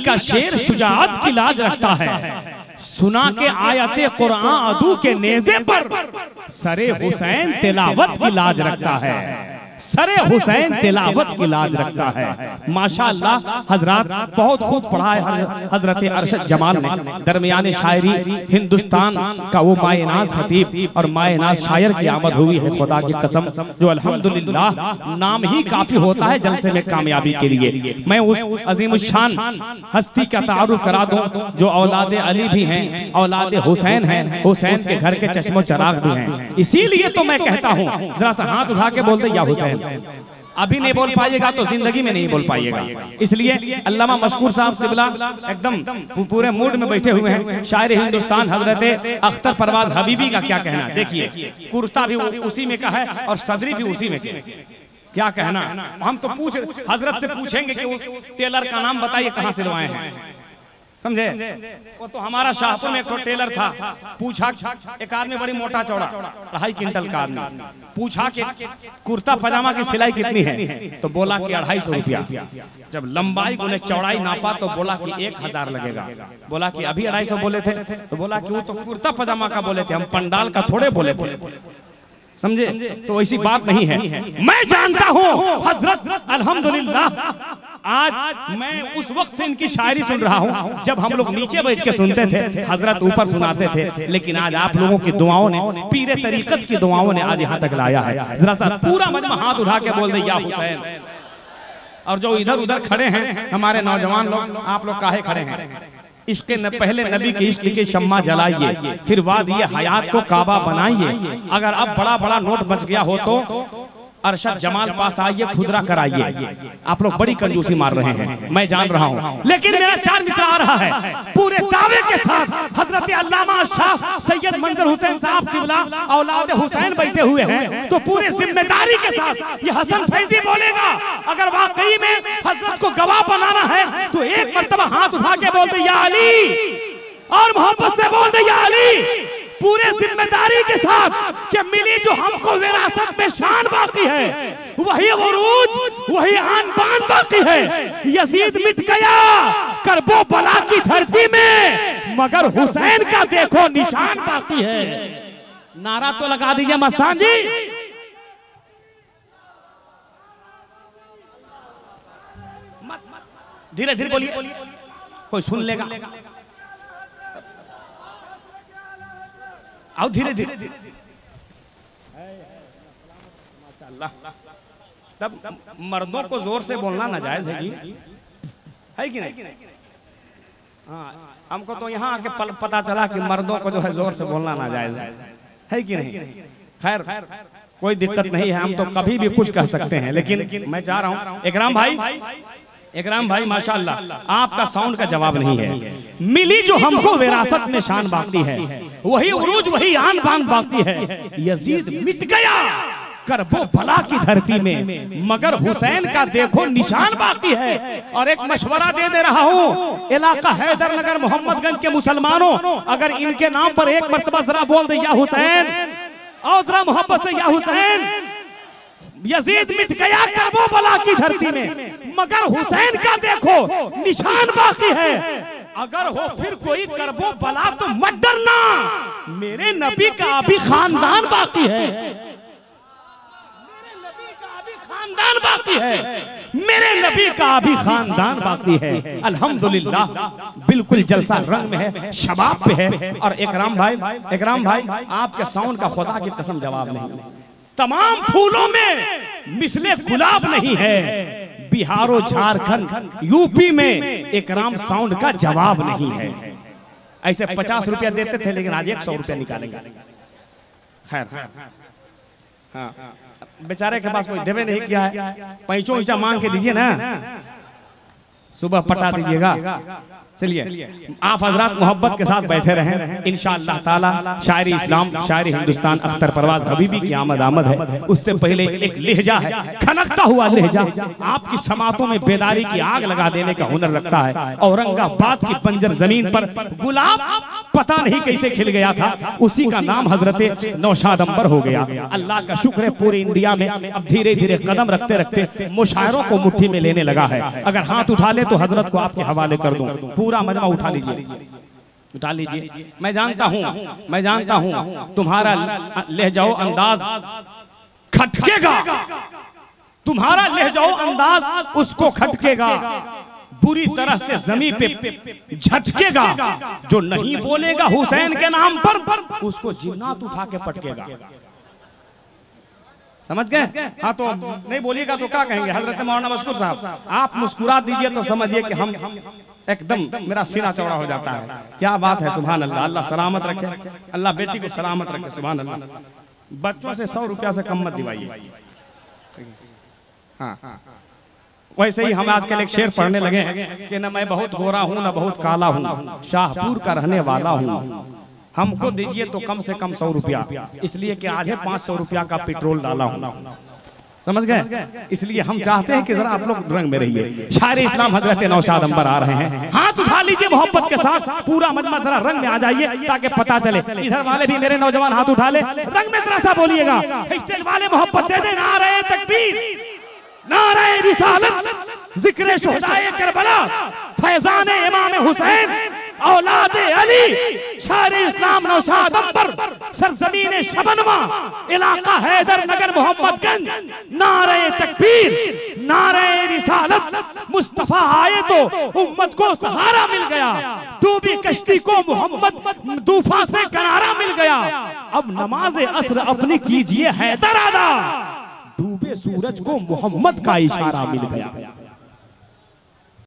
का शेर शुजाअत की लाज रखता है, सुना के आयते कुरान अदू के नेज़े पर, सरे हुसैन तिलावत की लाज रखता है, सरे हुसैन तिलावत की लाज रखता है। माशाअल्लाह हजरात बहुत खूब पढ़ा है हजरत अरशद जमाल ने। दरमियाने शायरी हिंदुस्तान का वो मायनाज खतीब और मायनाज शायर की आमद हुई है, खुदा की कसम, जो अल्हम्दुलिल्लाह नाम ही काफी होता है जलसे में कामयाबी के लिए। मैं उस अजीमुशान हस्ती का तारुफ करा दूं जो औलाद अली भी हैं, औलाद हुसैन हैं, हुसैन के घर के चश्मो चराग भी हैं। इसीलिए तो मैं कहता हूँ जरा सा हाथ उठा के बोल दे या हुसैन। अभी नहीं बोल पाइएगा तो जिंदगी में नहीं बोल पाइएगा। इसलिए अल्लामा मशकूर साहब क़िबला एकदम पूरे मूड में बैठे हुए हैं। शायर हिंदुस्तान हजरत अख्तर परवाज हबीबी का क्या कहना, देखिए कुर्ता भी उसी में का है और सदरी भी उसी में के, क्या कहना। हम तो हजरत से पूछेंगे कि वो टेलर का नाम बताइए कहाँ सिलवाए हैं, समझे। वो तो हमारा शाहपुर में एक तो टेलर था, पूछा एक आदमी बड़ी मोटा चौड़ा 2.5 क्विंटल का आदमी, पूछा कि कुर्ता पजामा की सिलाई कितनी है, तो बोला कि 250 रुपया। जब लंबाई गुने चौड़ाई नापा तो बोला कि 1000 लगेगा। बोला कि अभी 250 बोले थे, तो बोला कि वो तो कुर्ता पजामा का बोले थे, हम पंडाल का थोड़े बोले थे, समझे। तो ऐसी बात नहीं है। मैं जानता हूँ हजरत अल्हम्दुलिल्लाह आज मैं उस वक्त से इनकी शायरी सुन रहा हूँ जब हम लोग नीचे बैठ के सुनते थे, हजरत ऊपर सुनाते थे, लेकिन आज आप लोगों की दुआओं ने, पीरे तरीकत की दुआओं ने आज यहाँ तक लाया है। जरा सा पूरा मजमा हाथ उठा के बोल दे या हुसैन। और जो इधर उधर खड़े हैं हमारे नौजवान लोग, आप लोग काहे खड़े हैं? इसके पहले नबी के इश्क की शम्मा जलाइए, फिर वादिये हयात को काबा बनाइए। अगर अब बड़ा बड़ा नोट बच गया हो तो अरशद जमाल पास आइए, खुदरा कराइए। आप लोग बड़ी कंजूसी मार रहे हैं, मैं जान रहा हूँ, लेकिन मेरा 4 मित्र आ रहा है पूरे दावे के साथ। हजरत अल्लामा शाह सैयद मंजर हुसैन साहब क़िबला औलाद हुसैन बैठे हुए हैं, तो पूरी जिम्मेदारी के साथ ये हसन फैजी बोलेगा। अगर वाकई में हजरत को गवाह बनाना है तो एक मर्तबा हाथ उठा के बोल दे या अली, और मोहब्बत से बोल दे या अली, पूरे जिम्मेदारी के साथ कि मिली जो हमको विरासत में शान बाकी है, वही उरूज, वही आन बान बाकी है। यजीद मिट गया करबो बला की धरती में, मगर हुसैन का देखो निशान बाकी है। नारा तो लगा दीजिए मस्तान जी। धीरे धीरे बोलिए, कोई सुन लेगा। आओ धीरे धीरे। माशाअल्लाह, तब मर्दों को जोर से बोलना नाजायज है जी, है कि नहीं? हाँ, हमको तो यहाँ आके पता चला कि मर्दों को जो है जोर से बोलना नाजायज है कि नहीं? खैर कोई दिक्कत नहीं है, हम तो कभी भी कुछ कह सकते हैं। लेकिन मैं चाह रहा हूँ इकराम भाई माशाअल्लाह आपका साउंड का जवाब नहीं है। मिली जो हमको विरासत में शान बाकी है, वही उरूज, वही आन बान बाकी है। यजीद मिट गया करबो भला की धरती में, मगर हुसैन का देखो निशान बाकी है। और एक मशवरा दे रहा हूँ इलाका हैदर नगर मोहम्मदगंज के मुसलमानों, अगर इनके नाम पर एक मर्तबा जरा बोल दे या हुसैन, और जरा मोहब्बत से या हुसैन। यजीद मिट गया करबो बला की धरती में, मगर हुसैन का देखो निशान बाकी है। अगर हो फिर कोई करबो बला तो मत डरना, मेरे नबी का अभी खानदान बाकी है, खानदान बाकी है, मेरे नबी का अभी खानदान बाकी है। अल्हम्दुलिल्लाह बिल्कुल जलसा रंग में है, शबाब पे है। और इकराम भाई आपके साउंड का खुदा की कसम जवाब नहीं। तमाम फूलों में मिसले गुलाब नहीं है, बिहारो झारखंड यूपी में इकराम साउंड का जवाब नहीं है। ऐसे 50 रुपया देते थे, लेकिन आज 100 रुपया निकालेंगे। खैर हाँ, बेचारे के पास कोई देवे नहीं किया है, पैंचो ईचा मांग के दीजिए ना, सुबह पटा दीजिएगा। चलिए आप हजरात मोहब्बत के साथ बैठे रहें, इंशाअल्लाह ताला शायरी इस्लाम, शायरी हिंदुस्तान अख्तर परवाज हबीबी की आमद है। उससे पहले एक लहजा है, खनकता हुआ लहजा, आपकी समातों में बेदारी की आग लगा देने का हुनर रखता है। औरंगाबाद की बंजर जमीन पर गुलाब पता नहीं कैसे खिल गया था, उसी का नाम हजरत नौशाद अंबर हो गया। अल्लाह का शुक्र है पूरे इंडिया में अब धीरे धीरे कदम रखते रखते मुशायरों को मुट्ठी में लेने लगा है। अगर हाथ उठा ले तो हजरत को आपके हवाले कर दूं, पूरा मजमा उठा लीजिए, उठा लीजिए। मैं जानता हूं तुम्हारा लहजाओ अंदाज खटकेगा, तुम्हारा लहजाओ अंदाज उसको खटकेगा, बुरी तरह से जमीन पे झटकेगा। जो नहीं बोलेगा हुसैन के नाम पर उसको जिन्नात उठा के पटकेगा। समझ गए? हाँ, तो नहीं बोलिएगा तो क्या कहेंगे? हजरत मौलाना मशकूर साहब आप मुस्कुरा दीजिए तो समझिए कि हम एकदम मेरा सीना चौड़ा हो जाता है। क्या बात है, सुभान अल्लाह। अल्लाह सलामत रखे, अल्लाह बेटी को सलामत रखे, सुभान अल्लाह। बच्चों से 100 रुपया से कम मत दिवाइए। हाँ, वैसे ही हम आजकल एक शेर पढ़ने लगे हैं कि न मैं बहुत गोरा हूँ न बहुत काला हूँ, शाहपुर का रहने वाला हूँ। हमको दीजिए तो कम से कम 100 रुपया, इसलिए कि आज 500 रुपया का पेट्रोल डाला हूँ। समझ गए? इसलिए हम चाहते हैं कि जरा आप लोग रंग में रहिए। शायर इस्लाम हजरत नौशाद अंबर आ रहे हैं, हाथ उठा लीजिए मोहब्बत के साथ, पूरा मजमा जरा रंग में आ जाइए ताकि पता चले। इधर वाले भी मेरे नौजवान हाथ उठा ले, रंग में जरा सा बोलिएगा। स्टेज वाले मोहब्बत दे दे, नारे तकबीर, नारे रिसालत, जिक्र शुहदाए करबला, फैजान इमाम हुसैन, औलादे अली, शायर इस्लाम नौशाद अंबर, सरजमीन शबनवा, इलाका हैदर नगर मोहम्मदगंज। नारे तकबीर, नारे रिसालत, मुस्तफा आए तो उम्मत को सहारा मिल गया, डूबी कश्ती को मोहम्मद तूफान से किनारा मिल गया। अब नमाज असर अपनी कीजिए हैदर अदा, डूबे सूरज को मोहम्मद का इशारा मिल गया।